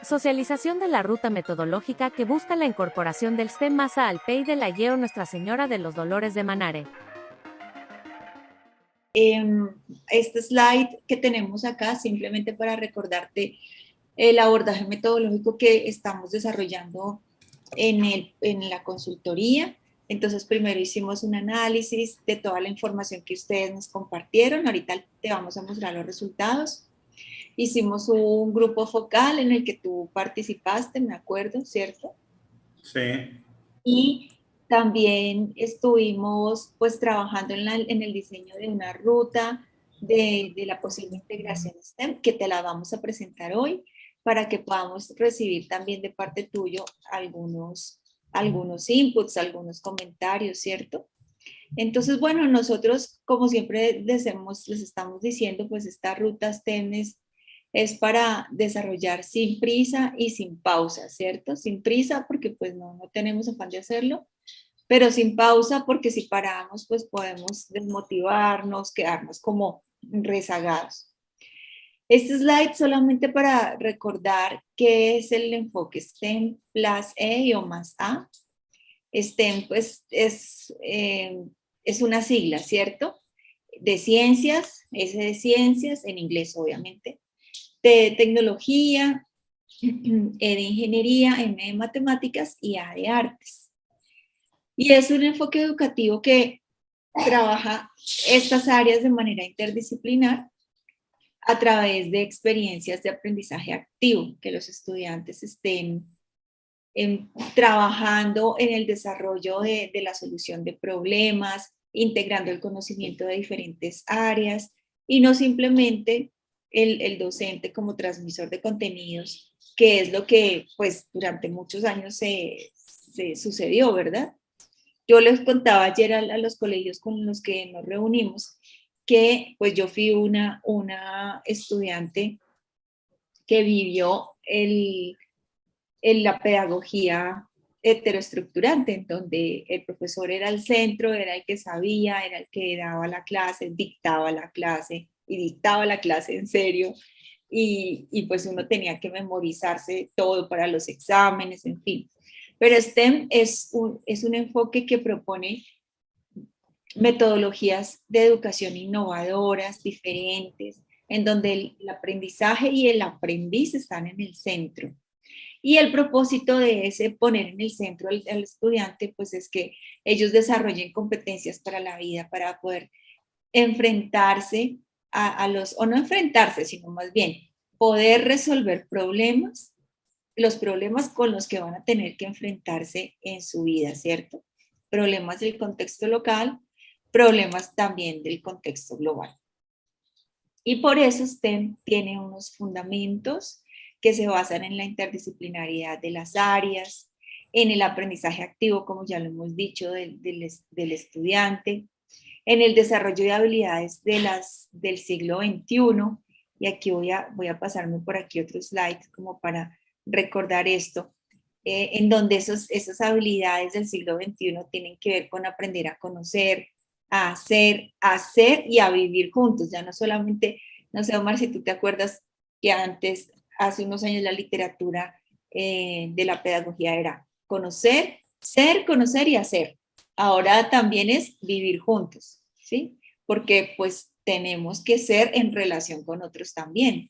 Socialización de la ruta metodológica que busca la incorporación del STEM Masa al PEI de la YEO Nuestra Señora de los Dolores de Manare. Este slide que tenemos acá, simplemente para recordarte el abordaje metodológico que estamos desarrollando en la consultoría. Entonces, primero hicimos un análisis de toda la información que ustedes nos compartieron. Ahorita te vamos a mostrar los resultados. Hicimos un grupo focal en el que tú participaste, me acuerdo, ¿cierto? Sí. Y también estuvimos pues trabajando en el diseño de una ruta de la posible integración STEM, que te la vamos a presentar hoy para que podamos recibir también de parte tuyo algunos inputs, algunos comentarios, ¿cierto? Entonces, bueno, nosotros, como siempre les estamos diciendo, pues esta ruta STEM es para desarrollar sin prisa y sin pausa, ¿cierto? Sin prisa porque pues no tenemos afán de hacerlo, pero sin pausa porque si paramos pues podemos desmotivarnos, quedarnos como rezagados. Este slide solamente para recordar qué es el enfoque STEM plus E o más A. STEM pues es una sigla, ¿cierto? De ciencias, S de ciencias, en inglés obviamente, T de tecnología, E de ingeniería, M de matemáticas y A de artes. Y es un enfoque educativo que trabaja estas áreas de manera interdisciplinar a través de experiencias de aprendizaje activo, que los estudiantes estén trabajando en el desarrollo de la solución de problemas, integrando el conocimiento de diferentes áreas y no simplemente el docente como transmisor de contenidos, que es lo que pues durante muchos años se sucedió, ¿verdad? Yo les contaba ayer a los colegios con los que nos reunimos que pues yo fui una estudiante que vivió la pedagogía heteroestructurante, en donde el profesor era el centro, era el que sabía, era el que daba la clase, dictaba la clase y dictaba la clase en serio. Y pues uno tenía que memorizarse todo para los exámenes, en fin. Pero STEM es un enfoque que propone metodologías de educación innovadoras, diferentes, en donde el aprendizaje y el aprendiz están en el centro. Y el propósito de ese poner en el centro al estudiante, pues es que ellos desarrollen competencias para la vida, para poder enfrentarse o no enfrentarse, sino más bien poder resolver problemas, los problemas con los que van a tener que enfrentarse en su vida, ¿cierto? Problemas del contexto local, problemas también del contexto global. Y por eso STEM tiene unos fundamentos que se basan en la interdisciplinariedad de las áreas, en el aprendizaje activo, como ya lo hemos dicho, del estudiante, en el desarrollo de habilidades del siglo XXI. Y aquí voy a pasarme por aquí otro slide como para recordar esto, en donde esas habilidades del siglo XXI tienen que ver con aprender a conocer, a hacer y a vivir juntos. Ya no solamente, no sé, Omar, si tú te acuerdas que antes, hace unos años, la literatura de la pedagogía era conocer, ser, conocer y hacer. Ahora también es vivir juntos, ¿sí? Porque pues tenemos que ser en relación con otros también.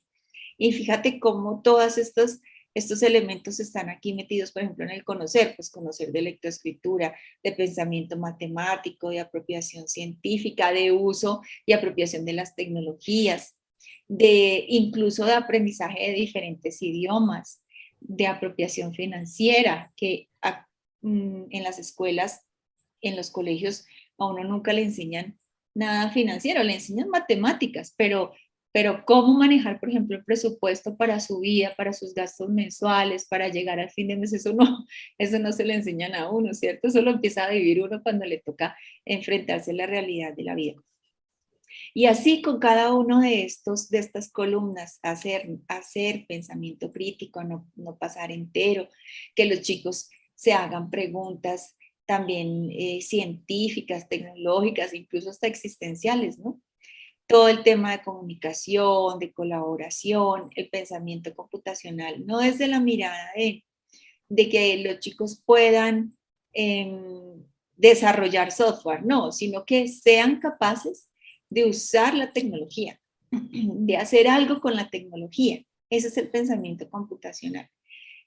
Y fíjate cómo todos estos elementos están aquí metidos, por ejemplo, en el conocer, pues conocer de lectoescritura, de pensamiento matemático, de apropiación científica, de uso y apropiación de las tecnologías, de incluso de aprendizaje de diferentes idiomas, de apropiación financiera, que en las escuelas, en los colegios, a uno nunca le enseñan nada financiero, le enseñan matemáticas, pero cómo manejar, por ejemplo, el presupuesto para su vida, para sus gastos mensuales, para llegar al fin de mes, eso no se le enseñan a uno, ¿cierto? Eso lo empieza a vivir uno cuando le toca enfrentarse a la realidad de la vida. Y así con cada uno de estas columnas, hacer pensamiento crítico, no pasar entero, que los chicos se hagan preguntas también científicas, tecnológicas, incluso hasta existenciales, ¿no? todo el tema de comunicación, de colaboración, el pensamiento computacional, no desde la mirada de que los chicos puedan desarrollar software, no, sino que sean capaces de usar la tecnología, de hacer algo con la tecnología. Ese es el pensamiento computacional.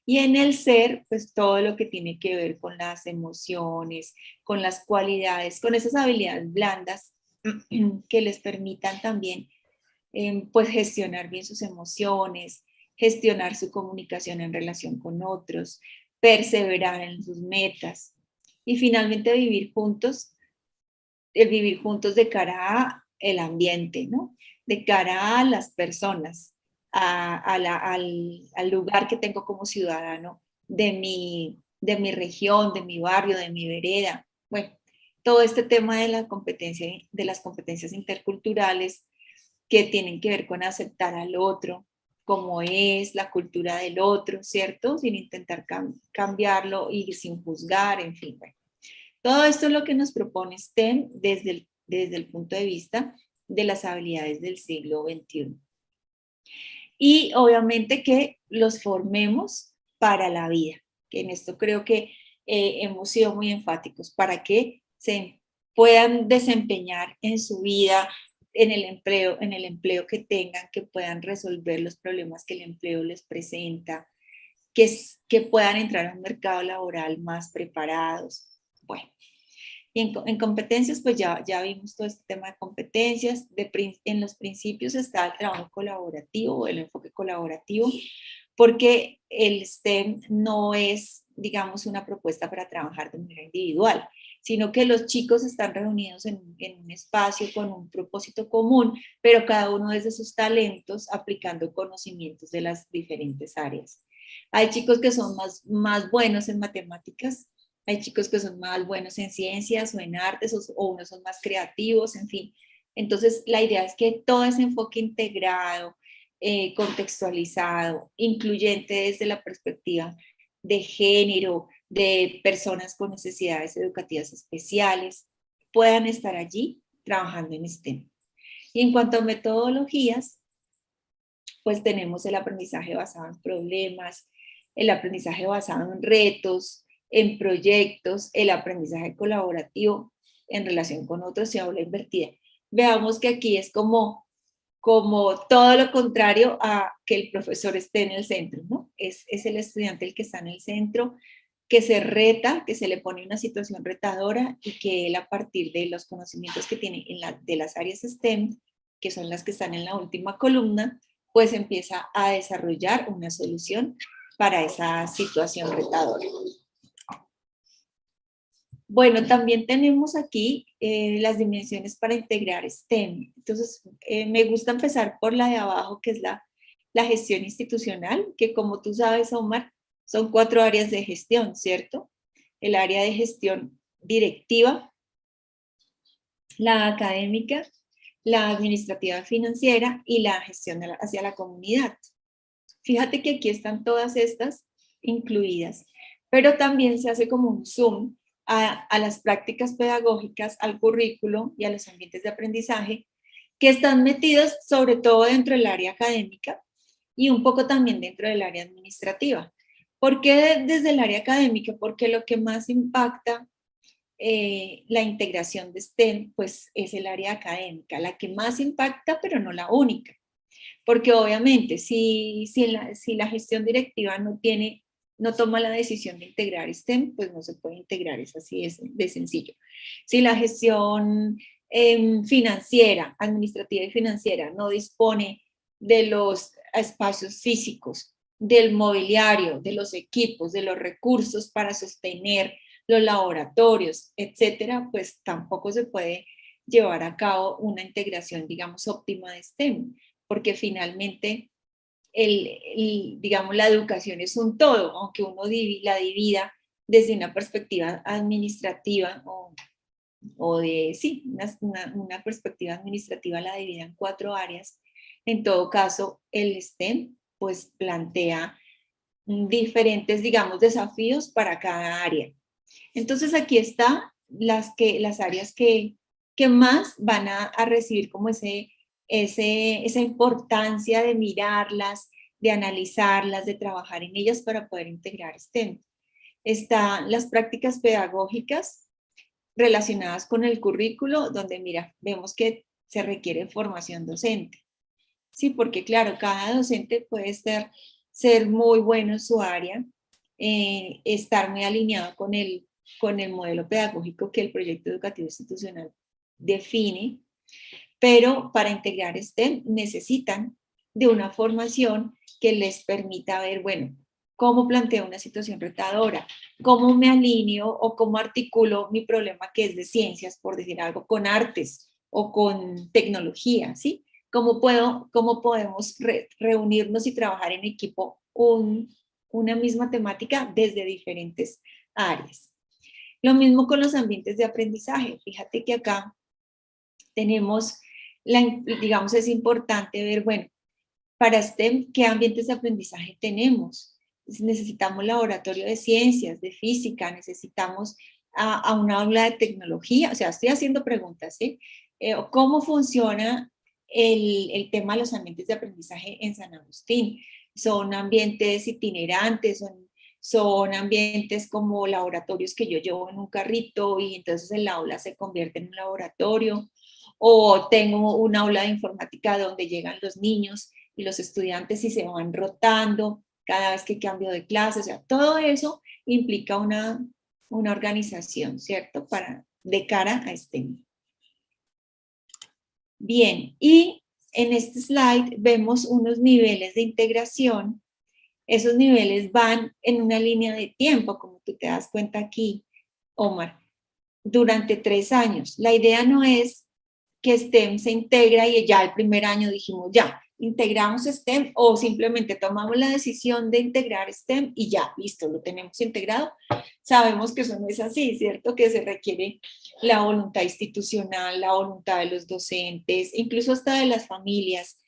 Y en el ser, pues todo lo que tiene que ver con las emociones, con las cualidades, con esas habilidades blandas que les permitan también pues gestionar bien sus emociones, gestionar su comunicación en relación con otros, perseverar en sus metas y finalmente vivir juntos, el vivir juntos de cara al ambiente, ¿no? De cara a las personas, al lugar que tengo como ciudadano de mi región, de mi barrio, de mi vereda. Bueno, todo este tema de la competencia, de las competencias interculturales que tienen que ver con aceptar al otro, como es la cultura del otro, ¿cierto? Sin intentar cambiarlo y sin juzgar, en fin. Bueno. Todo esto es lo que nos propone STEM desde el punto de vista de las habilidades del siglo XXI. Y obviamente que los formemos para la vida, que en esto creo que hemos sido muy enfáticos, para que se puedan desempeñar en su vida, en el empleo que tengan, que puedan resolver los problemas que el empleo les presenta, que puedan entrar a un mercado laboral más preparados. Bueno, y en competencias, pues ya vimos todo este tema de competencias. En los principios está el trabajo colaborativo, el enfoque colaborativo, porque el STEM no es, digamos, una propuesta para trabajar de manera individual, sino que los chicos están reunidos en un espacio con un propósito común, pero cada uno desde sus talentos aplicando conocimientos de las diferentes áreas. Hay chicos que son más buenos en matemáticas, hay chicos que son más buenos en ciencias o en artes, o unos son más creativos, en fin. Entonces, la idea es que todo ese enfoque integrado, contextualizado, incluyente desde la perspectiva de género, de personas con necesidades educativas especiales, puedan estar allí trabajando en STEM. Y en cuanto a metodologías, pues tenemos el aprendizaje basado en problemas, el aprendizaje basado en retos, en proyectos, el aprendizaje colaborativo en relación con otros y aula invertida. Veamos que aquí es como todo lo contrario a que el profesor esté en el centro, ¿no? Es el estudiante el que está en el centro, que se reta, que se le pone una situación retadora y que él a partir de los conocimientos que tiene de las áreas STEM, que son las que están en la última columna, pues empieza a desarrollar una solución para esa situación retadora. Bueno, también tenemos aquí las dimensiones para integrar STEM. Entonces, me gusta empezar por la de abajo, que es la gestión institucional, que como tú sabes, Omar, son 4 áreas de gestión, ¿cierto? El área de gestión directiva, la académica, la administrativa financiera y la gestión hacia la comunidad. Fíjate que aquí están todas estas incluidas, pero también se hace como un zoom a las prácticas pedagógicas, al currículo y a los ambientes de aprendizaje que están metidos sobre todo dentro del área académica y un poco también dentro del área administrativa. ¿Por qué desde el área académica? Porque lo que más impacta la integración de STEM, pues es el área académica, la que más impacta, pero no la única. Porque obviamente si la gestión directiva no toma la decisión de integrar STEM, pues no se puede integrar, es así de sencillo. Si la gestión financiera, administrativa y financiera no dispone de los espacios físicos, del mobiliario, de los equipos, de los recursos para sostener los laboratorios, etcétera, pues tampoco se puede llevar a cabo una integración, digamos, óptima de STEM, porque finalmente digamos, la educación es un todo, aunque uno la divida desde una perspectiva administrativa una perspectiva administrativa la divida en 4 áreas. En todo caso, el STEM pues plantea diferentes, digamos, desafíos para cada área. Entonces aquí están las áreas que más van a recibir como ese esa importancia de mirarlas, de analizarlas, de trabajar en ellas para poder integrar STEM. Están las prácticas pedagógicas relacionadas con el currículo, donde mira, vemos que se requiere formación docente. Sí, porque claro, cada docente puede ser muy bueno en su área, estar muy alineado con el modelo pedagógico que el proyecto educativo institucional define, pero para integrar STEM necesitan de una formación que les permita ver, bueno, cómo planteo una situación retadora, cómo me alineo o cómo articulo mi problema que es de ciencias, por decir algo, con artes o con tecnología, ¿sí? Cómo podemos reunirnos y trabajar en equipo una misma temática desde diferentes áreas. Lo mismo con los ambientes de aprendizaje. Fíjate que acá tenemos, digamos, es importante ver, bueno, para STEM, ¿qué ambientes de aprendizaje tenemos? Necesitamos laboratorio de ciencias, de física, necesitamos a un aula de tecnología, o sea, estoy haciendo preguntas, ¿sí? ¿Cómo funciona el tema de los ambientes de aprendizaje en San Agustín? ¿Son ambientes itinerantes? ¿Son ambientes como laboratorios que yo llevo en un carrito y entonces el aula se convierte en un laboratorio? ¿O tengo un aula de informática donde llegan los niños y los estudiantes y se van rotando cada vez que cambio de clase? O sea, todo eso implica una organización, ¿cierto? De cara a STEM. Bien, y en este slide vemos unos niveles de integración. Esos niveles van en una línea de tiempo, como tú te das cuenta aquí, Omar, durante 3 años. La idea no es que STEM se integra y ya el primer año dijimos, ya, integramos STEM o simplemente tomamos la decisión de integrar STEM y ya, listo, lo tenemos integrado. Sabemos que eso no es así, ¿cierto? Que se requiere la voluntad institucional, la voluntad de los docentes, incluso hasta de las familias.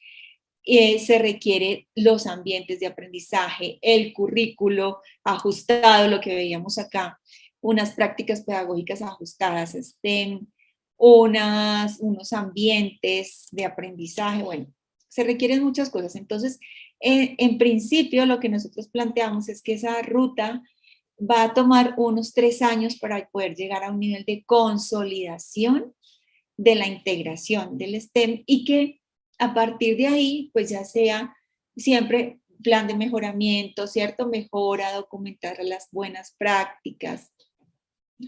Se requiere los ambientes de aprendizaje, el currículo ajustado, lo que veíamos acá, unas prácticas pedagógicas ajustadas a STEM, unos ambientes de aprendizaje, bueno, se requieren muchas cosas. Entonces, en principio, lo que nosotros planteamos es que esa ruta va a tomar unos 3 años para poder llegar a un nivel de consolidación de la integración del STEM y que a partir de ahí, pues ya sea siempre plan de mejoramiento, ¿cierto? Mejora, documentar las buenas prácticas,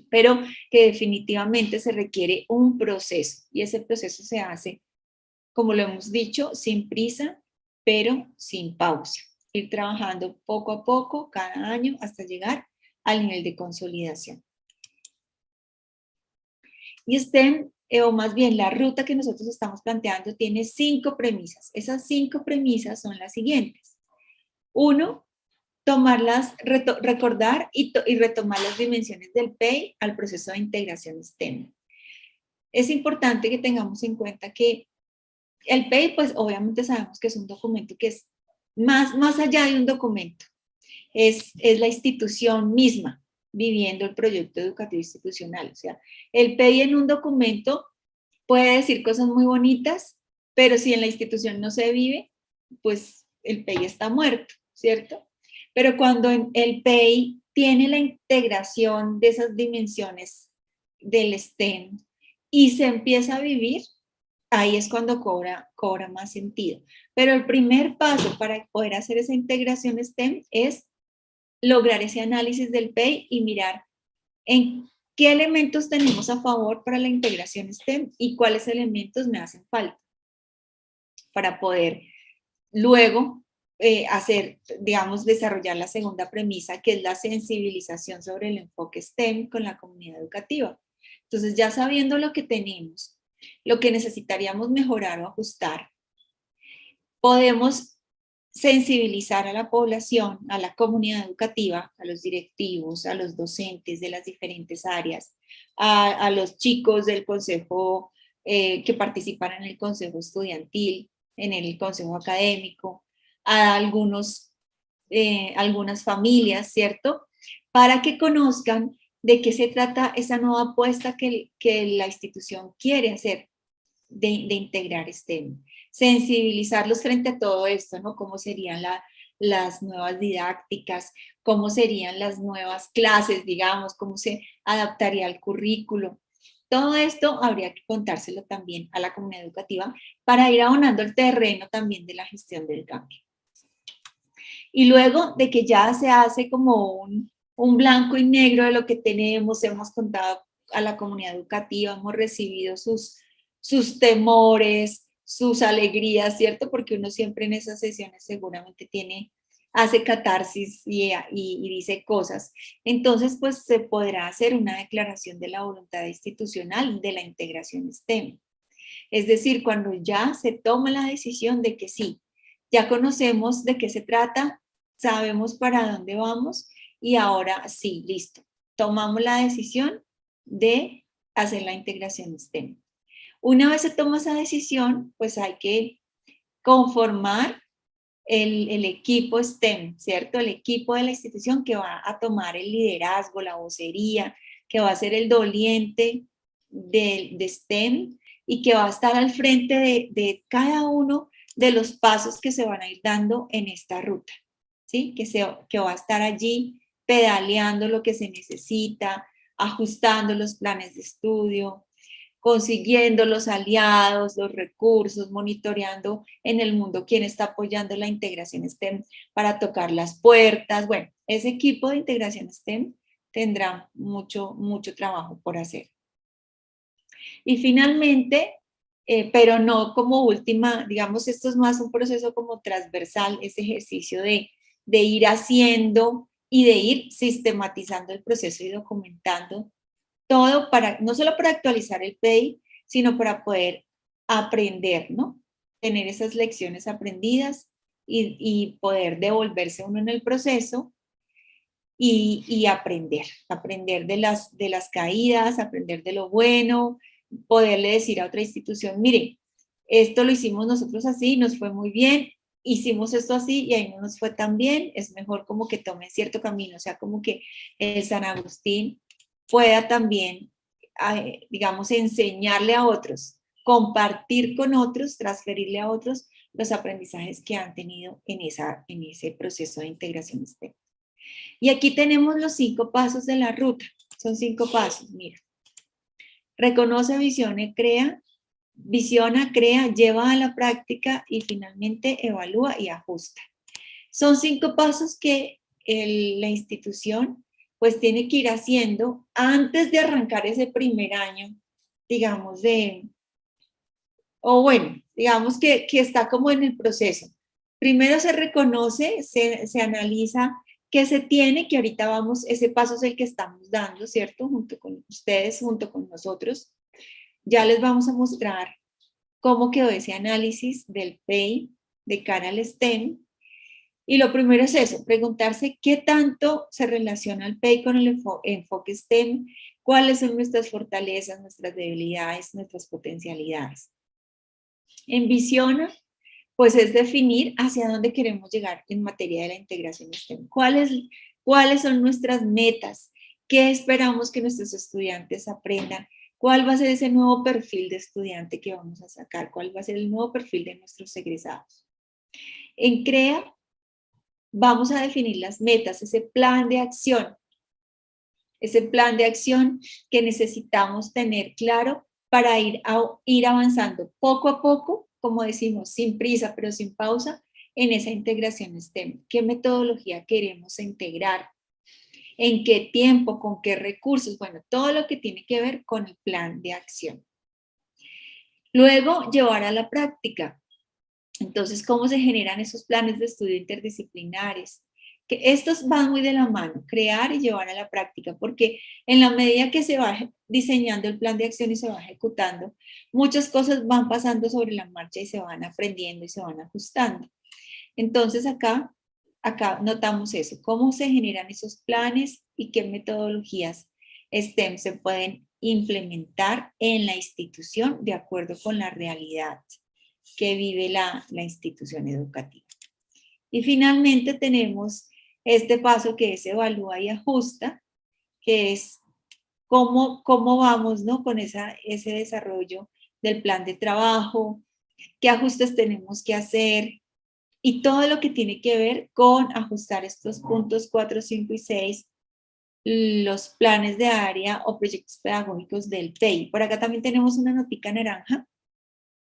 pero que definitivamente se requiere un proceso y ese proceso se hace, como lo hemos dicho, sin prisa, pero sin pausa. Ir trabajando poco a poco, cada año, hasta llegar al nivel de consolidación. Y STEM, o más bien la ruta que nosotros estamos planteando, tiene 5 premisas. Esas 5 premisas son las siguientes. 1, recordar y retomar las dimensiones del PEI al proceso de integración STEM. Es importante que tengamos en cuenta que el PEI, pues obviamente sabemos que es un documento que es más allá de un documento, es la institución misma viviendo el proyecto educativo institucional. O sea, el PEI en un documento puede decir cosas muy bonitas, pero si en la institución no se vive, pues el PEI está muerto, ¿cierto? Pero cuando el PEI tiene la integración de esas dimensiones del STEM y se empieza a vivir, ahí es cuando cobra más sentido. Pero el primer paso para poder hacer esa integración STEM es lograr ese análisis del PEI y mirar en qué elementos tenemos a favor para la integración STEM y cuáles elementos me hacen falta para poder luego desarrollar la segunda premisa, que es la sensibilización sobre el enfoque STEM con la comunidad educativa. Entonces, ya sabiendo lo que tenemos, lo que necesitaríamos mejorar o ajustar, podemos sensibilizar a la población, a la comunidad educativa, a los directivos, a los docentes de las diferentes áreas, a los chicos del consejo que participan en el consejo estudiantil, en el consejo académico, a algunas familias, ¿cierto? Para que conozcan de qué se trata esa nueva apuesta que la institución quiere hacer de integrar STEM. Sensibilizarlos frente a todo esto, ¿no? Cómo serían las nuevas didácticas, cómo serían las nuevas clases, digamos, cómo se adaptaría al currículo. Todo esto habría que contárselo también a la comunidad educativa para ir abonando el terreno también de la gestión del cambio. Y luego de que ya se hace como un blanco y negro de lo que tenemos, hemos contado a la comunidad educativa, hemos recibido sus temores, sus alegrías, ¿cierto? Porque uno siempre en esas sesiones seguramente hace catarsis y dice cosas. Entonces, pues se podrá hacer una declaración de la voluntad institucional de la integración STEM. Es decir, cuando ya se toma la decisión de que sí, ya conocemos de qué se trata, sabemos para dónde vamos y ahora sí, listo. Tomamos la decisión de hacer la integración STEM. Una vez se toma esa decisión, pues hay que conformar el equipo STEM, ¿cierto? El equipo de la institución que va a tomar el liderazgo, la vocería, que va a ser el doliente de STEM y que va a estar al frente de cada uno de los pasos que se van a ir dando en esta ruta, ¿sí? Que va a estar allí pedaleando lo que se necesita, ajustando los planes de estudio, consiguiendo los aliados, los recursos, monitoreando en el mundo quién está apoyando la integración STEM para tocar las puertas. Bueno, ese equipo de integración STEM tendrá mucho trabajo por hacer. Y finalmente, pero no como última, digamos, esto es más un proceso como transversal, ese ejercicio de ir haciendo y de ir sistematizando el proceso y documentando todo no solo para actualizar el PEI, sino para poder aprender, ¿no? Tener esas lecciones aprendidas y poder devolverse uno en el proceso y aprender de las caídas, aprender de lo bueno, poderle decir a otra institución, mire, esto lo hicimos nosotros así, nos fue muy bien, hicimos esto así y ahí no nos fue tan bien, es mejor como que tomen cierto camino, o sea, como que el San Agustín pueda también, digamos, enseñarle a otros, compartir con otros, transferirle a otros los aprendizajes que han tenido en ese proceso de integración STEM. Y aquí tenemos los 5 pasos de la ruta. Son 5 pasos, mira. Reconoce, visiona, crea, lleva a la práctica y finalmente evalúa y ajusta. Son 5 pasos que la institución pues tiene que ir haciendo antes de arrancar ese primer año, digamos, digamos que está como en el proceso. Primero se reconoce, se analiza qué se tiene, que ahorita ese paso es el que estamos dando, ¿cierto? Junto con ustedes, junto con nosotros. Ya les vamos a mostrar cómo quedó ese análisis del PEI de cara al STEM. Y lo primero es eso, preguntarse qué tanto se relaciona el PEI con el enfoque STEM, cuáles son nuestras fortalezas, nuestras debilidades, nuestras potencialidades. En Visiona, pues es definir hacia dónde queremos llegar en materia de la integración STEM. ¿Cuáles son nuestras metas? ¿Qué esperamos que nuestros estudiantes aprendan? ¿Cuál va a ser ese nuevo perfil de estudiante que vamos a sacar? ¿Cuál va a ser el nuevo perfil de nuestros egresados? En CREA, vamos a definir las metas, ese plan de acción que necesitamos tener claro para ir avanzando poco a poco, como decimos, sin prisa pero sin pausa, en esa integración STEM. ¿Qué metodología queremos integrar? ¿En qué tiempo? ¿Con qué recursos? Bueno, todo lo que tiene que ver con el plan de acción. Luego, llevar a la práctica. Entonces, ¿cómo se generan esos planes de estudio interdisciplinares? Que estos van muy de la mano, crear y llevar a la práctica, porque en la medida que se va diseñando el plan de acción y se va ejecutando, muchas cosas van pasando sobre la marcha y se van aprendiendo y se van ajustando. Entonces, acá notamos eso, cómo se generan esos planes y qué metodologías STEM se pueden implementar en la institución de acuerdo con la realidad que vive la institución educativa. Y finalmente tenemos este paso que es evalúa y ajusta, que es cómo vamos, ¿no? Con ese desarrollo del plan de trabajo, qué ajustes tenemos que hacer y todo lo que tiene que ver con ajustar estos puntos 4, 5 y 6, los planes de área o proyectos pedagógicos del PEI. Por acá también tenemos una notica naranja,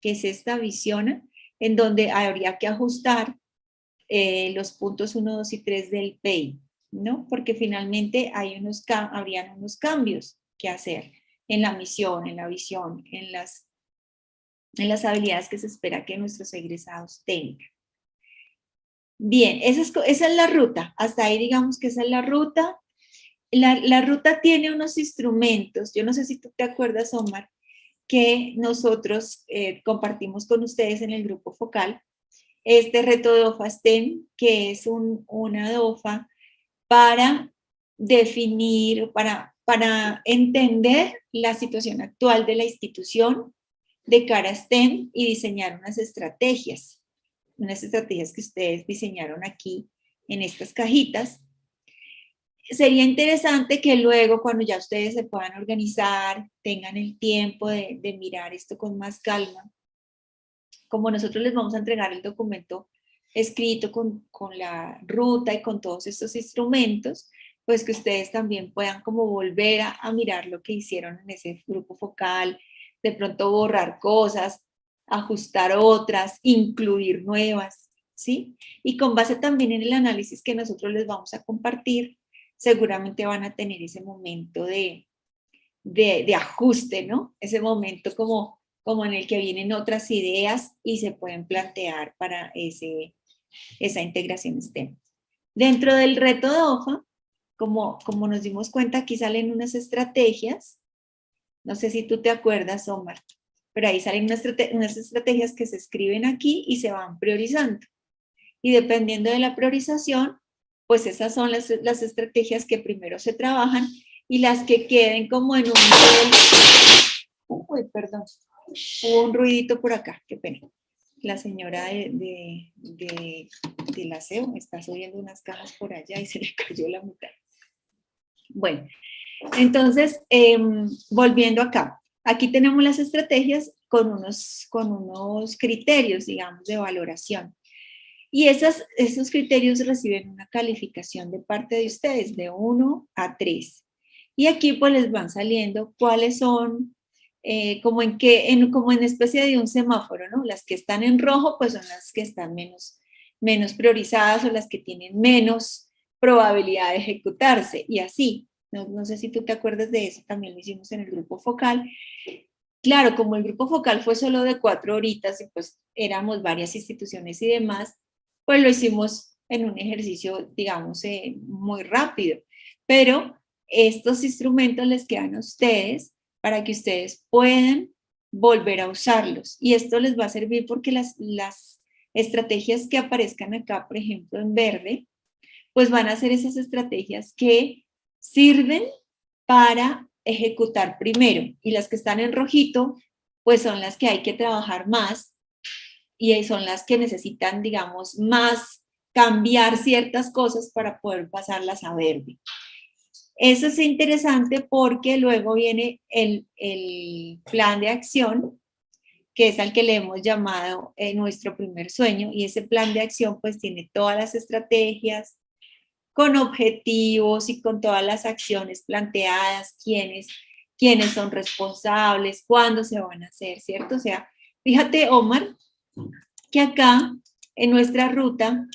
que es esta visión, en donde habría que ajustar los puntos 1, 2 y 3 del PEI, ¿no? Porque finalmente habrían unos cambios que hacer en la misión, en la visión, en las habilidades que se espera que nuestros egresados tengan. Bien, esa es la ruta. Hasta ahí digamos que esa es la ruta. La ruta tiene unos instrumentos. Yo no sé si tú te acuerdas, Omar, que nosotros compartimos con ustedes en el grupo focal. Este reto de DOFA STEM, que es una DOFA para definir, para entender la situación actual de la institución de cara a STEM y diseñar unas estrategias que ustedes diseñaron aquí en estas cajitas. Sería interesante que luego, cuando ya ustedes se puedan organizar, tengan el tiempo de mirar esto con más calma, como nosotros les vamos a entregar el documento escrito con la ruta y con todos estos instrumentos, pues que ustedes también puedan como volver a mirar lo que hicieron en ese grupo focal, de pronto borrar cosas, ajustar otras, incluir nuevas, ¿sí? Y con base también en el análisis que nosotros les vamos a compartir, seguramente van a tener ese momento de ajuste, ¿no? Ese momento como en el que vienen otras ideas y se pueden plantear para esa integración STEM. Dentro del reto de OFA, como nos dimos cuenta, aquí salen unas estrategias, no sé si tú te acuerdas, Omar, pero ahí salen unas estrategias que se escriben aquí y se van priorizando. Y dependiendo de la priorización, pues esas son las estrategias que primero se trabajan y las que queden como en un nivel... Uy, perdón, hubo un ruidito por acá, qué pena. La señora del aseo está subiendo unas cajas por allá y se le cayó la mitad. Bueno, entonces, volviendo acá, aquí tenemos las estrategias con unos criterios, digamos, de valoración. Y esos criterios reciben una calificación de parte de ustedes, de 1 a 3. Y aquí pues les van saliendo cuáles son, como en especie de un semáforo, ¿no? Las que están en rojo pues son las que están menos priorizadas o las que tienen menos probabilidad de ejecutarse y así. No sé si tú te acuerdas de eso, también lo hicimos en el grupo focal. Claro, como el grupo focal fue solo de 4 horitas y pues éramos varias instituciones y demás, pues lo hicimos en un ejercicio, digamos, muy rápido. Pero estos instrumentos les quedan a ustedes para que ustedes puedan volver a usarlos. Y esto les va a servir porque las estrategias que aparezcan acá, por ejemplo, en verde, pues van a ser esas estrategias que sirven para ejecutar primero. Y las que están en rojito, pues son las que hay que trabajar más y son las que necesitan, digamos, más cambiar ciertas cosas para poder pasarlas a verde. Eso es interesante porque luego viene el plan de acción, que es al que le hemos llamado nuestro primer sueño, y ese plan de acción pues tiene todas las estrategias, con objetivos y con todas las acciones planteadas, quiénes son responsables, cuándo se van a hacer, ¿cierto? O sea, fíjate, Omar, que acá en nuestra ruta,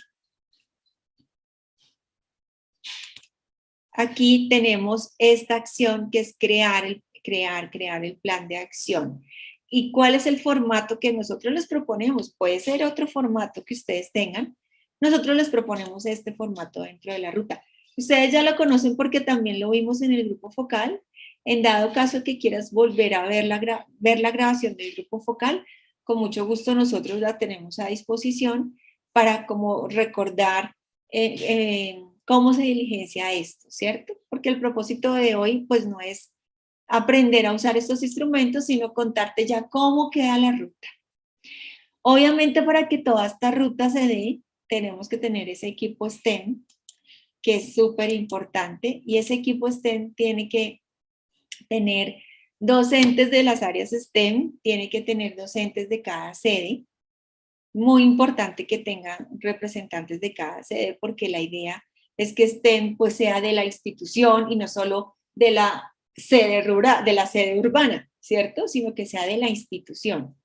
aquí tenemos esta acción que es crear el plan de acción. ¿Y cuál es el formato que nosotros les proponemos? Puede ser otro formato que ustedes tengan. Nosotros les proponemos este formato dentro de la ruta. Ustedes ya lo conocen porque también lo vimos en el grupo focal. En dado caso que quieras volver a ver la grabación del grupo focal, con mucho gusto nosotros la tenemos a disposición para como recordar cómo se diligencia esto, ¿cierto? Porque el propósito de hoy pues no es aprender a usar estos instrumentos, sino contarte ya cómo queda la ruta. Obviamente para que toda esta ruta se dé, tenemos que tener ese equipo STEM, que es súper importante, y ese equipo STEM tiene que tener docentes de las áreas STEM, tiene que tener docentes de cada sede. Muy importante que tengan representantes de cada sede porque la idea es que STEM pues sea de la institución y no solo de la sede rural, de la sede urbana, ¿cierto? Sino que sea de la institución.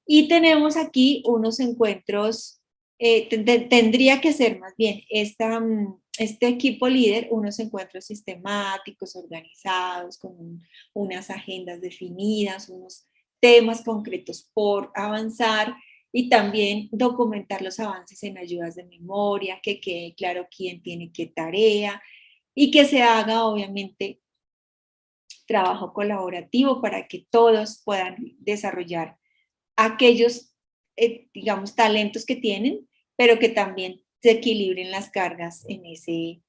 Y tenemos aquí unos encuentros, tendría que ser más bien este equipo líder, unos encuentros sistemáticos, organizados, con unas agendas definidas, unos temas concretos por avanzar y también documentar los avances en ayudas de memoria, que quede claro quién tiene qué tarea y que se haga obviamente trabajo colaborativo para que todos puedan desarrollar aquellos, digamos, talentos que tienen, pero que también se equilibren las cargas en ese.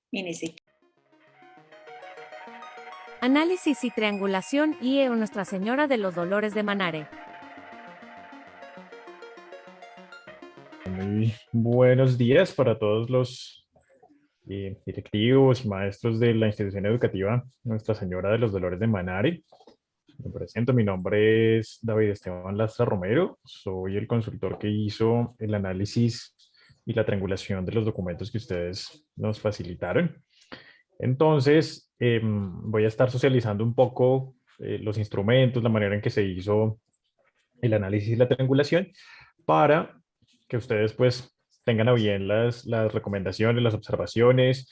Análisis y triangulación IE o Nuestra Señora de los Dolores de Manare. Muy buenos días para todos los directivos y maestros de la institución educativa Nuestra Señora de los Dolores de Manare. Me presento, mi nombre es David Esteban Lastra Romero, soy el consultor que hizo el análisis y la triangulación de los documentos que ustedes nos facilitaron. Entonces, voy a estar socializando un poco los instrumentos, la manera en que se hizo el análisis y la triangulación para que ustedes pues tengan a bien las recomendaciones, las observaciones.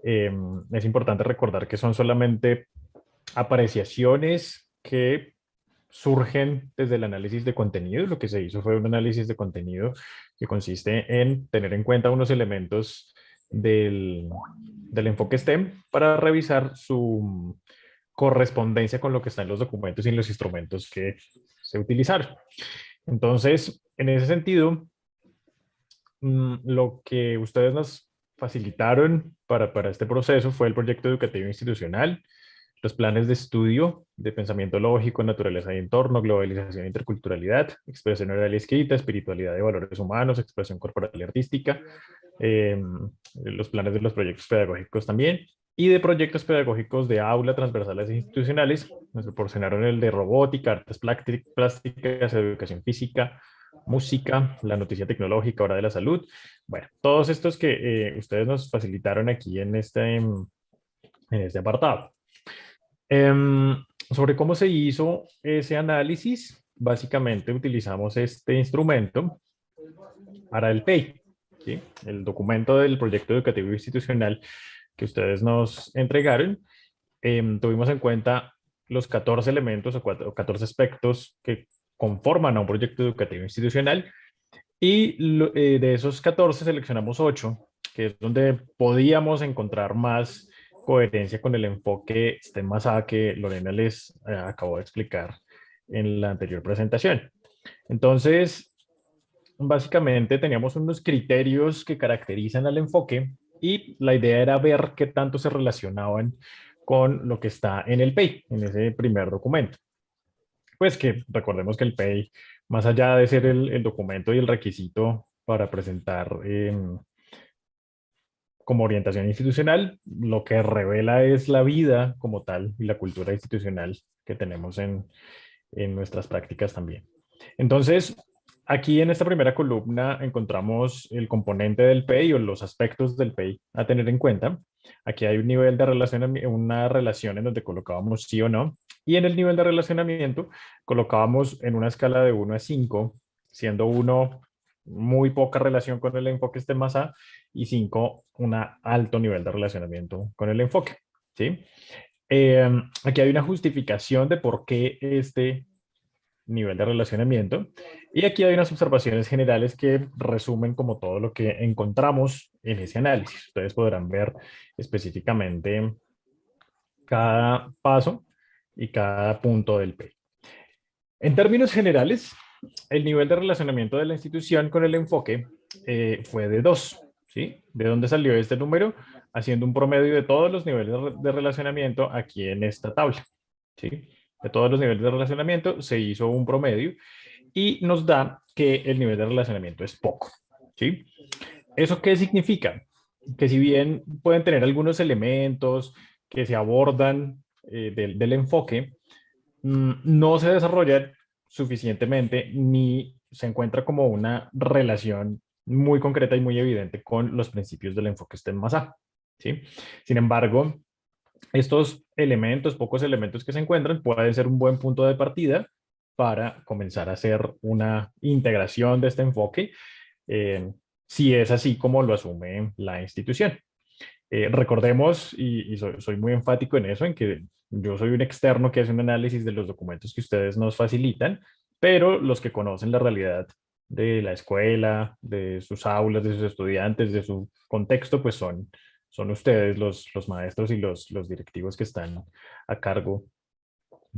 Es importante recordar que son solamente apreciaciones que surgen desde el análisis de contenido. Lo que se hizo fue un análisis de contenido que consiste en tener en cuenta unos elementos del enfoque STEM para revisar su correspondencia con lo que está en los documentos y en los instrumentos que se utilizaron. Entonces, en ese sentido, lo que ustedes nos facilitaron para este proceso fue el proyecto educativo institucional, los planes de estudio de pensamiento lógico, naturaleza y entorno, globalización e interculturalidad, expresión oral y escrita, espiritualidad y valores humanos, expresión corporal y artística, los planes de los proyectos pedagógicos también, y de proyectos pedagógicos de aula, transversales e institucionales. Nos proporcionaron el de robótica, artes plásticas, educación física, música, la noticia tecnológica, hora de la salud. Bueno, todos estos que ustedes nos facilitaron aquí en este apartado. Sobre cómo se hizo ese análisis, básicamente utilizamos este instrumento para el PEI, ¿sí? El documento del proyecto educativo institucional que ustedes nos entregaron. Tuvimos en cuenta los 14 elementos o 14 aspectos que conforman a un proyecto educativo institucional y de esos 14 seleccionamos 8, que es donde podíamos encontrar más coherencia con el enfoque STEM que Lorena les acabó de explicar en la anterior presentación. Entonces, básicamente teníamos unos criterios que caracterizan al enfoque y la idea era ver qué tanto se relacionaban con lo que está en el PEI, en ese primer documento. Pues que recordemos que el PEI, más allá de ser el documento y el requisito para presentar como orientación institucional, lo que revela es la vida como tal y la cultura institucional que tenemos en nuestras prácticas también. Entonces, aquí en esta primera columna encontramos el componente del PEI o los aspectos del PEI a tener en cuenta. Aquí hay un nivel de relacionamiento, una relación en donde colocábamos sí o no, y en el nivel de relacionamiento colocábamos en una escala de 1 a 5, siendo 1 muy poca relación con el enfoque STEM+A y 5 un alto nivel de relacionamiento con el enfoque, ¿sí? Aquí hay una justificación de por qué este nivel de relacionamiento. Y aquí hay unas observaciones generales que resumen como todo lo que encontramos en ese análisis. Ustedes podrán ver específicamente cada paso y cada punto del PEI. En términos generales, el nivel de relacionamiento de la institución con el enfoque fue de 2. ¿Sí? ¿De dónde salió este número? Haciendo un promedio de todos los niveles de relacionamiento aquí en esta tabla. ¿Sí? De todos los niveles de relacionamiento se hizo un promedio y nos da que el nivel de relacionamiento es poco. ¿Sí? ¿Eso qué significa? Que si bien pueden tener algunos elementos que se abordan del enfoque, no se desarrolla suficientemente ni se encuentra como una relación muy concreta y muy evidente con los principios del enfoque STEM más A, ¿sí? Sin embargo, estos elementos, pocos elementos que se encuentran, pueden ser un buen punto de partida para comenzar a hacer una integración de este enfoque, eh, si es así como lo asume la institución. Recordemos, y soy muy enfático en eso, en que yo soy un externo que hace un análisis de los documentos que ustedes nos facilitan, pero los que conocen la realidad de la escuela, de sus aulas, de sus estudiantes, de su contexto, pues son ustedes los maestros y los directivos que están a cargo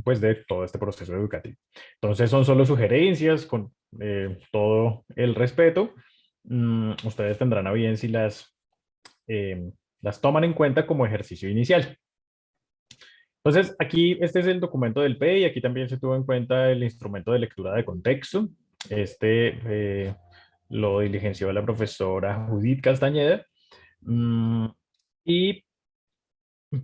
pues de todo este proceso educativo. Entonces son solo sugerencias con todo el respeto. Ustedes tendrán a bien si las toman en cuenta como ejercicio inicial. Entonces, aquí este es el documento del PE y aquí también se tuvo en cuenta el instrumento de lectura de contexto. Este lo diligenció la profesora Judith Castañeda. Y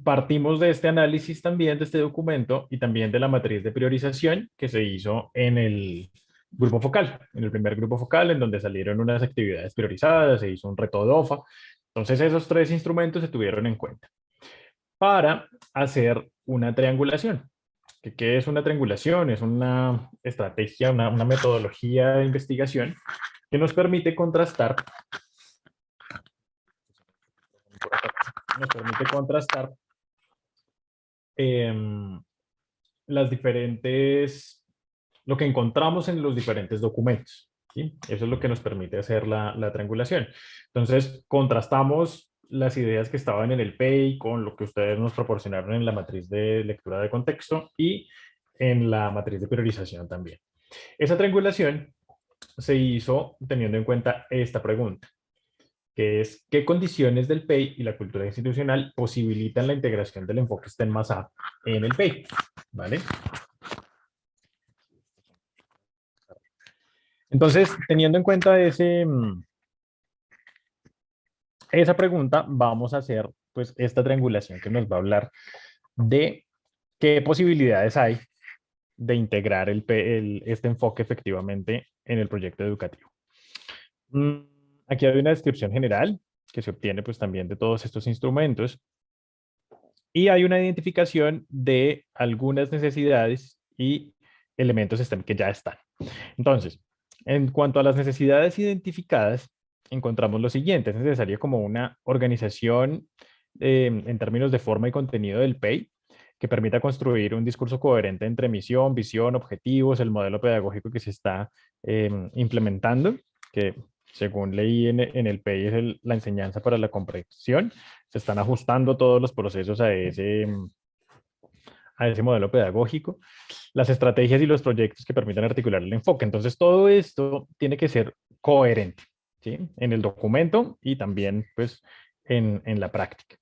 partimos de este análisis también de este documento y también de la matriz de priorización que se hizo en el grupo focal, en el primer grupo focal, en donde salieron unas actividades priorizadas, se hizo un reto de OFA. Entonces, esos tres instrumentos se tuvieron en cuenta para hacer una triangulación. ¿Qué es una triangulación? Es una estrategia, una metodología de investigación que nos permite contrastar, eh, las diferentes, lo que encontramos en los diferentes documentos, ¿sí? Eso es lo que nos permite hacer la triangulación. Entonces, contrastamos las ideas que estaban en el PEI con lo que ustedes nos proporcionaron en la matriz de lectura de contexto y en la matriz de priorización también. Esa triangulación se hizo teniendo en cuenta esta pregunta, que es ¿qué condiciones del PEI y la cultura institucional posibilitan la integración del enfoque STEM más A en el PEI? ¿Vale? Entonces, teniendo en cuenta esa pregunta, vamos a hacer pues esta triangulación que nos va a hablar de qué posibilidades hay de integrar este enfoque efectivamente en el proyecto educativo. Aquí hay una descripción general que se obtiene pues también de todos estos instrumentos y hay una identificación de algunas necesidades y elementos STEM que ya están. Entonces, en cuanto a las necesidades identificadas, encontramos lo siguiente. Es necesaria como una organización en términos de forma y contenido del PEI que permita construir un discurso coherente entre misión, visión, objetivos, el modelo pedagógico que se está implementando, que según leí en el PEI es la enseñanza para la comprensión. Se están ajustando todos los procesos a ese modelo pedagógico, las estrategias y los proyectos que permitan articular el enfoque. Entonces, todo esto tiene que ser coherente, ¿sí? En el documento y también pues, en la práctica.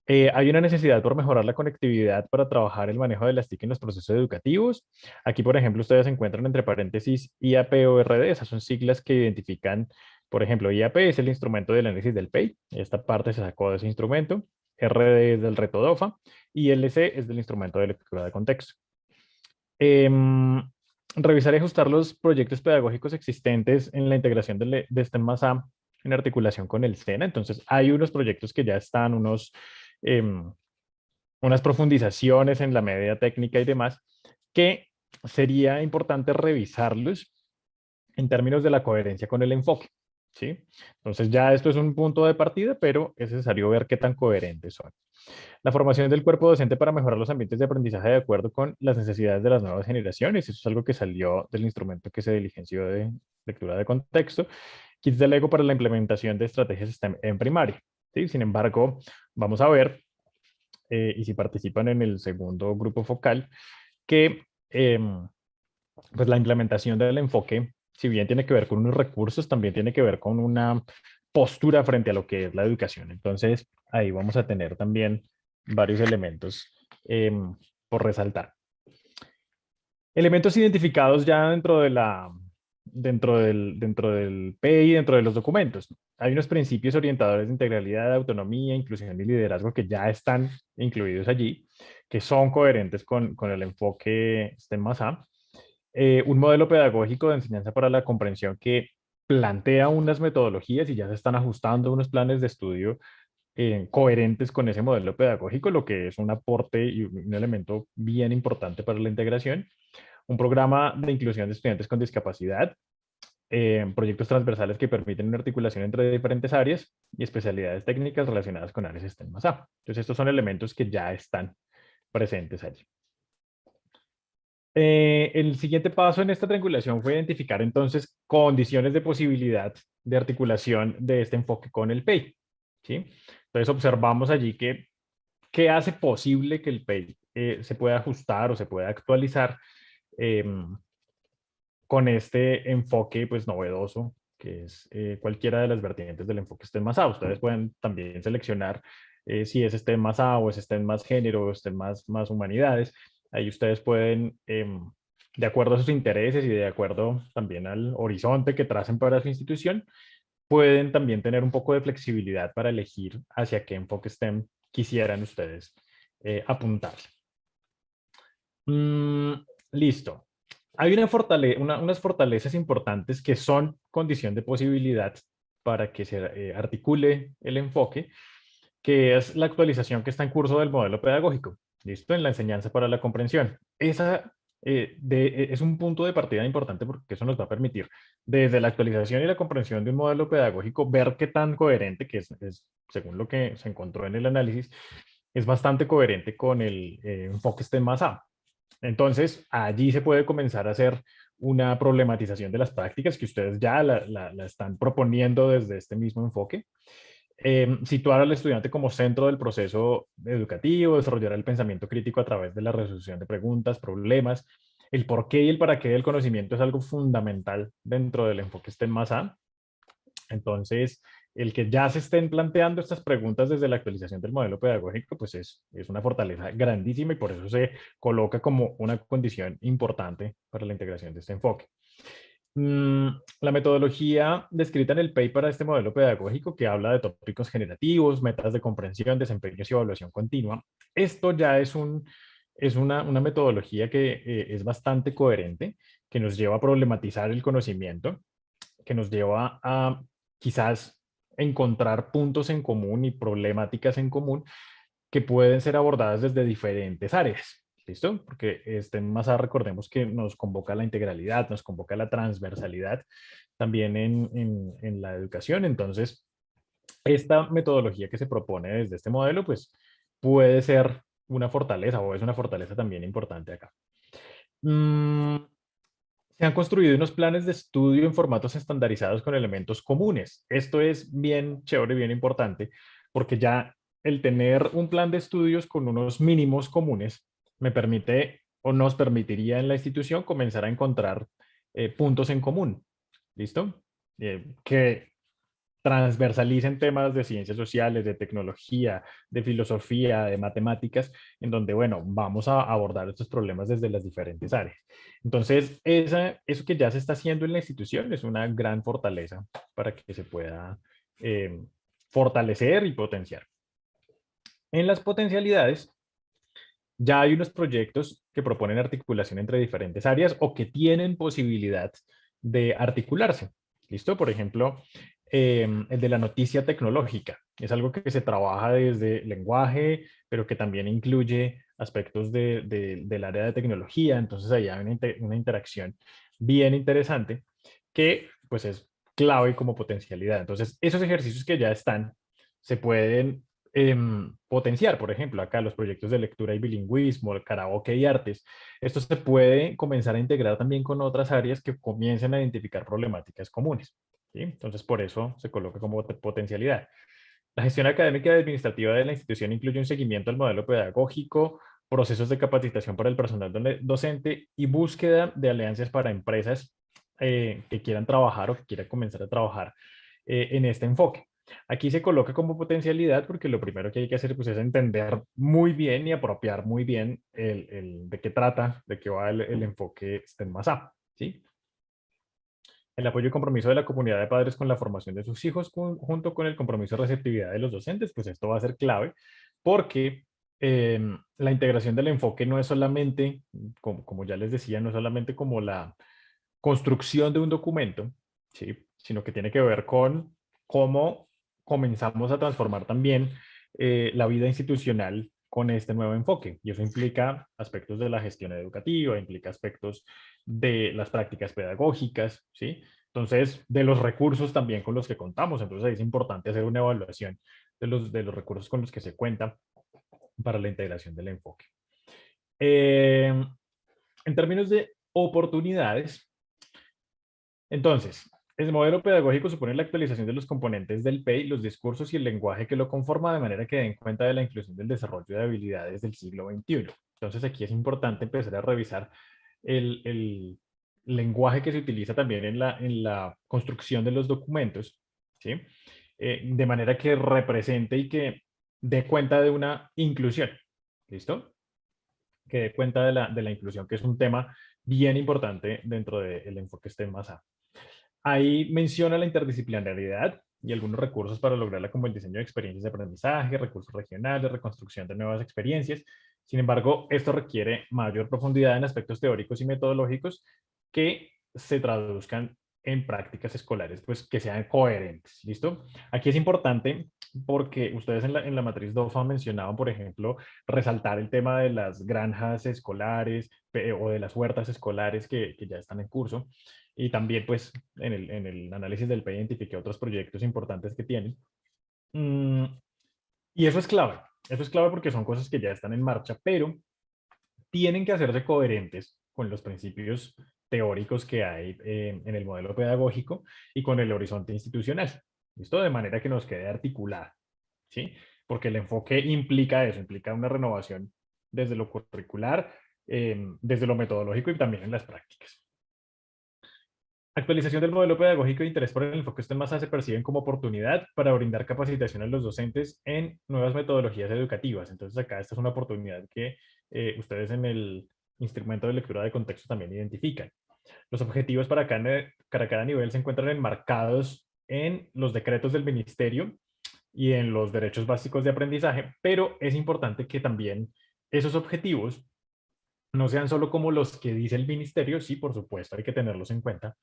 Hay una necesidad por mejorar la conectividad para trabajar el manejo de las TIC en los procesos educativos. Aquí, por ejemplo, ustedes encuentran entre paréntesis IAP o RD, esas son siglas que identifican, por ejemplo, IAP es el instrumento del análisis del PEI, esta parte se sacó de ese instrumento, RD es del reto DOFA y LC es del instrumento de lectura de contexto. Revisar y ajustar los proyectos pedagógicos existentes en la integración de STEM más A en articulación con el SENA. Entonces, hay unos proyectos que ya están, unas profundizaciones en la media técnica y demás, que sería importante revisarlos en términos de la coherencia con el enfoque, ¿sí? Entonces ya esto es un punto de partida, pero es necesario ver qué tan coherentes son. La formación del cuerpo docente para mejorar los ambientes de aprendizaje de acuerdo con las necesidades de las nuevas generaciones. Eso es algo que salió del instrumento que se diligenció de lectura de contexto. Kits de Lego para la implementación de estrategias STEM en primaria, ¿sí? Sin embargo, vamos a ver, y si participan en el segundo grupo focal, que pues la implementación del enfoque, si bien tiene que ver con unos recursos, también tiene que ver con una postura frente a lo que es la educación. Entonces, ahí vamos a tener también varios elementos por resaltar. Elementos identificados ya dentro del PEI, dentro de los documentos. Hay unos principios orientadores de integralidad, autonomía, inclusión y liderazgo que ya están incluidos allí, que son coherentes con el enfoque STEM más A. Un modelo pedagógico de enseñanza para la comprensión que plantea unas metodologías y ya se están ajustando unos planes de estudio coherentes con ese modelo pedagógico, lo que es un aporte y un elemento bien importante para la integración. Un programa de inclusión de estudiantes con discapacidad, proyectos transversales que permiten una articulación entre diferentes áreas y especialidades técnicas relacionadas con áreas STEM más A. Entonces, estos son elementos que ya están presentes allí. El siguiente paso en esta triangulación fue identificar entonces condiciones de posibilidad de articulación de este enfoque con el PEI. ¿Sí? Entonces observamos allí que qué hace posible que el PEI se pueda ajustar o se pueda actualizar con este enfoque pues novedoso que es cualquiera de las vertientes del enfoque STEM más A. Ustedes pueden también seleccionar si es STEM más A o es STEM más género o STEM más humanidades. Ahí ustedes pueden, de acuerdo a sus intereses y de acuerdo también al horizonte que tracen para su institución, pueden también tener un poco de flexibilidad para elegir hacia qué enfoque STEM quisieran ustedes apuntar. Listo. Hay unas fortalezas importantes que son condición de posibilidad para que se articule el enfoque, que es la actualización que está en curso del modelo pedagógico, ¿listo? En la enseñanza para la comprensión. Esa es un punto de partida importante porque eso nos va a permitir, desde la actualización y la comprensión de un modelo pedagógico, ver qué tan coherente, que es según lo que se encontró en el análisis, es bastante coherente con el enfoque STEM más A. Entonces, allí se puede comenzar a hacer una problematización de las prácticas que ustedes ya la están proponiendo desde este mismo enfoque. Situar al estudiante como centro del proceso educativo, desarrollar el pensamiento crítico a través de la resolución de preguntas, problemas. El por qué y el para qué del conocimiento es algo fundamental dentro del enfoque STEM más A. Entonces, el que ya se estén planteando estas preguntas desde la actualización del modelo pedagógico, pues es una fortaleza grandísima y por eso se coloca como una condición importante para la integración de este enfoque. La metodología descrita en el PEI para este modelo pedagógico que habla de tópicos generativos, metas de comprensión, desempeños y evaluación continua. Esto ya es una metodología que es bastante coherente, que nos lleva a problematizar el conocimiento, que nos lleva a quizás encontrar puntos en común y problemáticas en común que pueden ser abordadas desde diferentes áreas. ¿Listo? Porque más recordemos que nos convoca la integralidad, nos convoca la transversalidad también en la educación. Entonces, esta metodología que se propone desde este modelo, pues puede ser una fortaleza o es una fortaleza también importante acá. Se han construido unos planes de estudio en formatos estandarizados con elementos comunes. Esto es bien chévere, bien importante, porque ya el tener un plan de estudios con unos mínimos comunes me permite o nos permitiría en la institución comenzar a encontrar puntos en común. ¿Listo? Que transversalicen temas de ciencias sociales, de tecnología, de filosofía, de matemáticas, en donde, bueno, vamos a abordar estos problemas desde las diferentes áreas. Entonces, eso que ya se está haciendo en la institución es una gran fortaleza para que se pueda fortalecer y potenciar. En las potencialidades, ya hay unos proyectos que proponen articulación entre diferentes áreas o que tienen posibilidad de articularse. ¿Listo? Por ejemplo, el de la noticia tecnológica. Es algo que se trabaja desde lenguaje, pero que también incluye aspectos del área de tecnología. Entonces, ahí hay una interacción bien interesante que pues es clave como potencialidad. Entonces, esos ejercicios que ya están se pueden potenciar. Por ejemplo, acá los proyectos de lectura y bilingüismo, el karaoke y artes. Esto se puede comenzar a integrar también con otras áreas que comiencen a identificar problemáticas comunes. ¿Sí? Entonces, por eso se coloca como potencialidad. La gestión académica y administrativa de la institución incluye un seguimiento al modelo pedagógico, procesos de capacitación para el personal docente y búsqueda de alianzas para empresas que quieran trabajar o que quieran comenzar a trabajar en este enfoque. Aquí se coloca como potencialidad porque lo primero que hay que hacer pues, es entender muy bien y apropiar muy bien de qué trata, de qué va el enfoque STEM más A. ¿Sí? El apoyo y compromiso de la comunidad de padres con la formación de sus hijos junto con el compromiso de receptividad de los docentes, pues esto va a ser clave porque la integración del enfoque no es solamente, como ya les decía, no es solamente como la construcción de un documento, ¿sí? Sino que tiene que ver con cómo comenzamos a transformar también la vida institucional con este nuevo enfoque. Y eso implica aspectos de la gestión educativa, implica aspectos de las prácticas pedagógicas, ¿sí? Entonces, de los recursos también con los que contamos. Entonces, ahí es importante hacer una evaluación de los recursos con los que se cuenta para la integración del enfoque. En términos de oportunidades, entonces, el modelo pedagógico supone la actualización de los componentes del PEI, los discursos y el lenguaje que lo conforma de manera que den cuenta de la inclusión del desarrollo de habilidades del siglo XXI. Entonces, aquí es importante empezar a revisar el lenguaje que se utiliza también en la construcción de los documentos, ¿sí? De manera que represente y que dé cuenta de una inclusión. ¿Listo? Que dé cuenta de la inclusión, que es un tema bien importante dentro del enfoque STEM más A. Ahí menciona la interdisciplinariedad y algunos recursos para lograrla, como el diseño de experiencias de aprendizaje, recursos regionales, reconstrucción de nuevas experiencias. Sin embargo, esto requiere mayor profundidad en aspectos teóricos y metodológicos que se traduzcan en prácticas escolares, pues que sean coherentes. ¿Listo? Aquí es importante porque ustedes en la matriz DOFA mencionaban, por ejemplo, resaltar el tema de las granjas escolares o de las huertas escolares que ya están en curso. Y también, pues, en el análisis del PEI identifiqué otros proyectos importantes que tienen. Mm, y eso es clave. Eso es clave porque son cosas que ya están en marcha, pero tienen que hacerse coherentes con los principios teóricos que hay en el modelo pedagógico y con el horizonte institucional. ¿Listo? De manera que nos quede articulada, ¿sí? Porque el enfoque implica eso, implica una renovación desde lo curricular, desde lo metodológico y también en las prácticas. Actualización del modelo pedagógico de interés por el enfoque STEM más A se perciben como oportunidad para brindar capacitación a los docentes en nuevas metodologías educativas. Entonces acá esta es una oportunidad que ustedes en el instrumento de lectura de contexto también identifican. Los objetivos para cada nivel se encuentran enmarcados en los decretos del ministerio y en los derechos básicos de aprendizaje, pero es importante que también esos objetivos no sean solo como los que dice el ministerio, sí, por supuesto, hay que tenerlos en cuenta,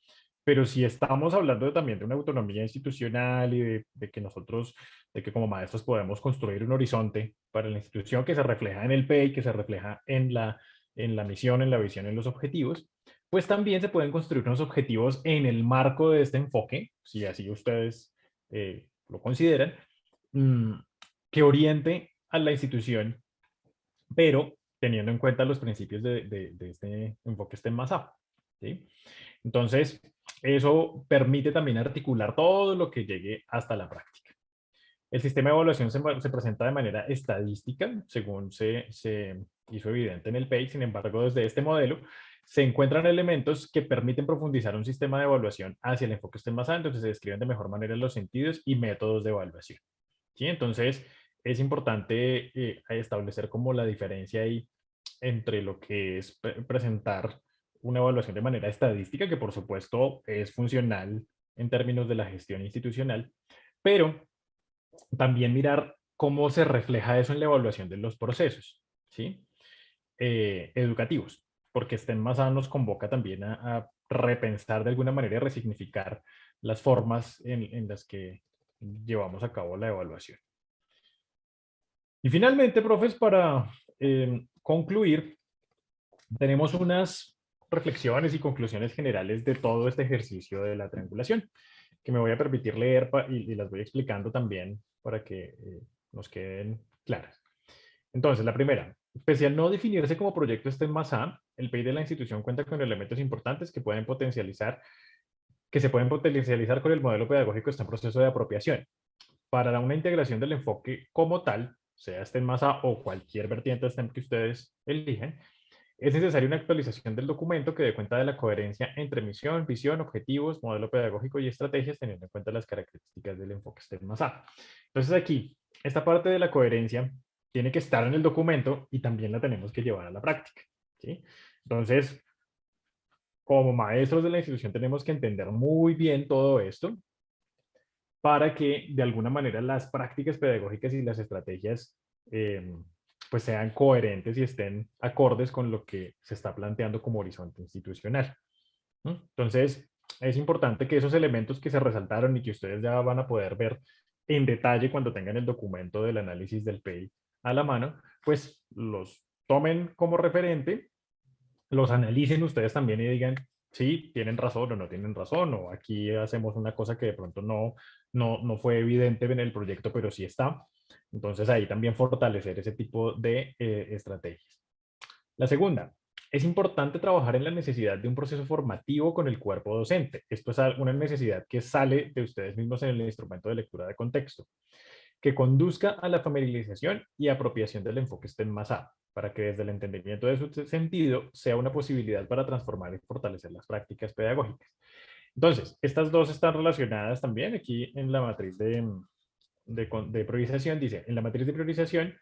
pero si estamos hablando también de una autonomía institucional y de que nosotros, de que como maestros podemos construir un horizonte para la institución que se refleja en el PEI, que se refleja en la misión, en la visión, en los objetivos, pues también se pueden construir unos objetivos en el marco de este enfoque, si así ustedes lo consideran, mm, que oriente a la institución, pero teniendo en cuenta los principios de este enfoque STEM más A, ¿sí? Entonces, eso permite también articular todo lo que llegue hasta la práctica. El sistema de evaluación se presenta de manera estadística, según se hizo evidente en el PEI. Sin embargo, desde este modelo se encuentran elementos que permiten profundizar un sistema de evaluación hacia el enfoque STEM más A, entonces se describen de mejor manera los sentidos y métodos de evaluación, ¿sí? Entonces, es importante establecer como la diferencia ahí entre lo que es presentar una evaluación de manera estadística, que por supuesto es funcional en términos de la gestión institucional, pero también mirar cómo se refleja eso en la evaluación de los procesos, ¿sí? Educativos, porque STEM más A nos convoca también a repensar de alguna manera y resignificar las formas en las que llevamos a cabo la evaluación. Y finalmente, profes, para concluir, tenemos unas reflexiones y conclusiones generales de todo este ejercicio de la triangulación, que me voy a permitir leer y las voy explicando también para que nos queden claras. Entonces, la primera, pese a no definirse como proyecto STEM más A, el PEI de la institución cuenta con elementos importantes que se pueden potencializar con el modelo pedagógico que está en proceso de apropiación. Para una integración del enfoque como tal, sea STEM más A o cualquier vertiente STEM que ustedes eligen, es necesaria una actualización del documento que dé cuenta de la coherencia entre misión, visión, objetivos, modelo pedagógico y estrategias, teniendo en cuenta las características del enfoque STEM más A. Entonces aquí, esta parte de la coherencia tiene que estar en el documento y también la tenemos que llevar a la práctica, ¿sí? Entonces, como maestros de la institución tenemos que entender muy bien todo esto para que de alguna manera las prácticas pedagógicas y las estrategias pues sean coherentes y estén acordes con lo que se está planteando como horizonte institucional. Entonces, es importante que esos elementos que se resaltaron y que ustedes ya van a poder ver en detalle cuando tengan el documento del análisis del PEI a la mano, pues los tomen como referente, los analicen ustedes también y digan, sí, tienen razón o no tienen razón, o aquí hacemos una cosa que de pronto no fue evidente en el proyecto, pero sí está. Entonces ahí también fortalecer ese tipo de estrategias. La segunda, es importante trabajar en la necesidad de un proceso formativo con el cuerpo docente. Esto es una necesidad que sale de ustedes mismos en el instrumento de lectura de contexto, que conduzca a la familiarización y apropiación del enfoque STEM más A, para que desde el entendimiento de su sentido sea una posibilidad para transformar y fortalecer las prácticas pedagógicas. Entonces, estas dos están relacionadas también aquí en la matriz de priorización. Dice, en la matriz de priorización,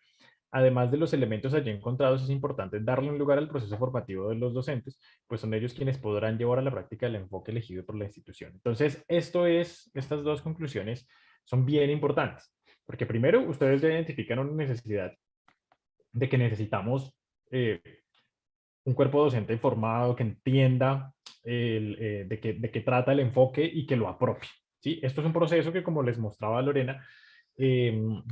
además de los elementos allí encontrados, es importante darle un lugar al proceso formativo de los docentes, pues son ellos quienes podrán llevar a la práctica el enfoque elegido por la institución. Entonces, estas dos conclusiones son bien importantes, porque primero, ustedes ya identifican una necesidad de que necesitamos un cuerpo docente informado, que entienda de qué trata el enfoque y que lo apropie. ¿Sí? Esto es un proceso que, como les mostraba Lorena,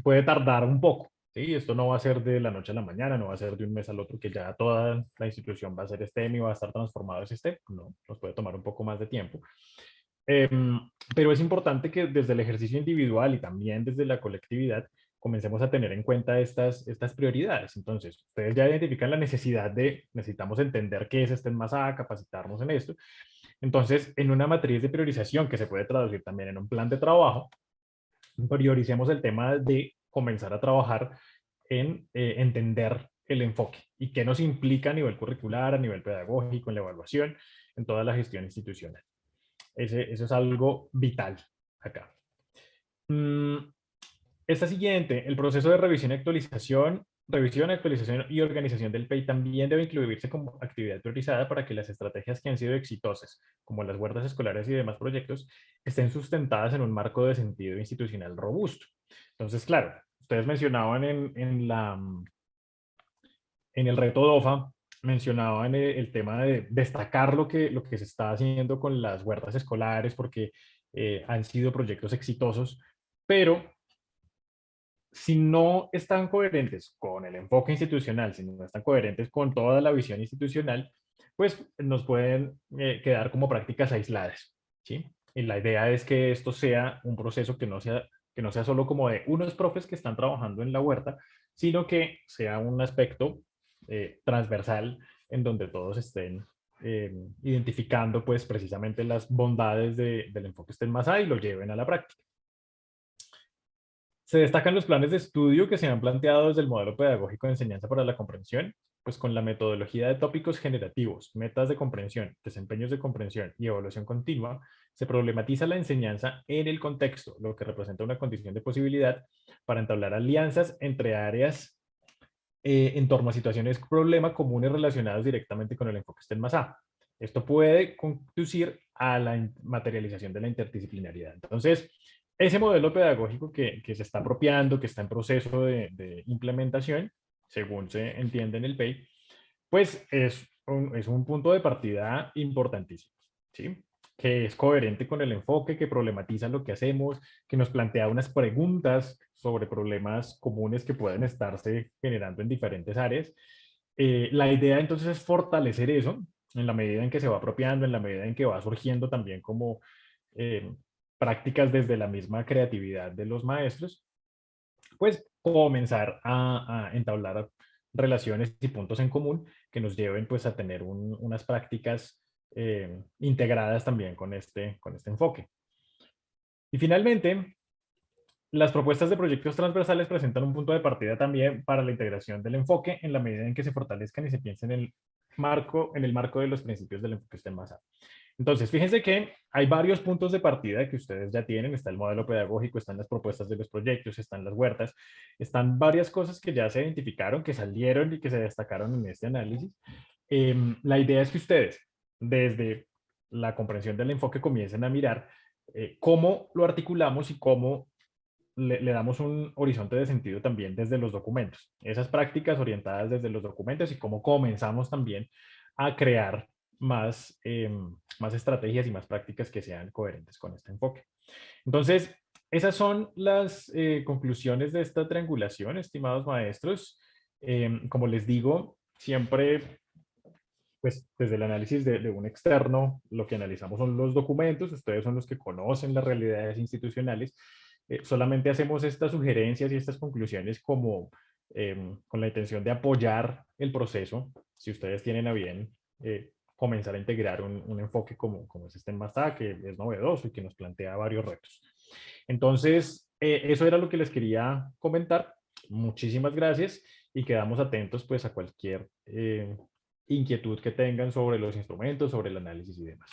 puede tardar un poco. ¿Sí? Esto no va a ser de la noche a la mañana, no va a ser de un mes al otro que ya toda la institución va a ser STEM y va a estar transformado ese STEM. No, nos puede tomar un poco más de tiempo. Pero es importante que desde el ejercicio individual y también desde la colectividad comencemos a tener en cuenta estas prioridades. Entonces, ustedes ya identifican la necesidad necesitamos entender qué es STEM más A, capacitarnos en esto. Entonces, en una matriz de priorización que se puede traducir también en un plan de trabajo, prioricemos el tema de comenzar a trabajar en entender el enfoque y qué nos implica a nivel curricular, a nivel pedagógico, en la evaluación, en toda la gestión institucional. Eso es algo vital acá. Esta siguiente, el proceso de revisión y actualización y organización del PEI también debe incluirse como actividad priorizada para que las estrategias que han sido exitosas, como las huertas escolares y demás proyectos, estén sustentadas en un marco de sentido institucional robusto. Entonces, claro, ustedes mencionaban en el reto DOFA, mencionaban el tema de destacar lo que se está haciendo con las huertas escolares porque han sido proyectos exitosos, pero si no están coherentes con el enfoque institucional, si no están coherentes con toda la visión institucional, pues nos pueden quedar como prácticas aisladas, ¿sí? Y la idea es que esto sea un proceso que no sea solo como de unos profes que están trabajando en la huerta, sino que sea un aspecto transversal en donde todos estén identificando pues precisamente las bondades del enfoque STEM más A y lo lleven a la práctica. Se destacan los planes de estudio que se han planteado desde el modelo pedagógico de enseñanza para la comprensión, pues con la metodología de tópicos generativos, metas de comprensión, desempeños de comprensión y evaluación continua, se problematiza la enseñanza en el contexto, lo que representa una condición de posibilidad para entablar alianzas entre áreas en torno a situaciones problema comunes relacionadas directamente con el enfoque STEM más A. Esto puede conducir a la materialización de la interdisciplinariedad. Entonces, ese modelo pedagógico que se está apropiando, que está en proceso de implementación, según se entiende en el PEI, pues es un punto de partida importantísimo, ¿sí? Que es coherente con el enfoque, que problematiza lo que hacemos, que nos plantea unas preguntas sobre problemas comunes que pueden estarse generando en diferentes áreas. La idea entonces es fortalecer eso en la medida en que se va apropiando, en la medida en que va surgiendo también como prácticas desde la misma creatividad de los maestros, pues comenzar a entablar relaciones y puntos en común que nos lleven pues a tener unas prácticas integradas también con este enfoque. Y finalmente, las propuestas de proyectos transversales presentan un punto de partida también para la integración del enfoque en la medida en que se fortalezcan y se piensen en el marco de los principios del enfoque STEM más A. Entonces, fíjense que hay varios puntos de partida que ustedes ya tienen. Está el modelo pedagógico, están las propuestas de los proyectos, están las huertas, están varias cosas que ya se identificaron, que salieron y que se destacaron en este análisis. La idea es que ustedes, desde la comprensión del enfoque, comiencen a mirar cómo lo articulamos y cómo le damos un horizonte de sentido también desde los documentos. Esas prácticas orientadas desde los documentos y cómo comenzamos también a crear más, más estrategias y más prácticas que sean coherentes con este enfoque. Entonces, esas son las conclusiones de esta triangulación, estimados maestros. Como les digo, siempre, pues desde el análisis de un externo, lo que analizamos son los documentos, ustedes son los que conocen las realidades institucionales. Solamente hacemos estas sugerencias y estas conclusiones como con la intención de apoyar el proceso, si ustedes tienen a bien comenzar a integrar un enfoque como es este en Masa, que es novedoso y que nos plantea varios retos. Entonces, eso era lo que les quería comentar. Muchísimas gracias y quedamos atentos pues a cualquier inquietud que tengan sobre los instrumentos, sobre el análisis y demás.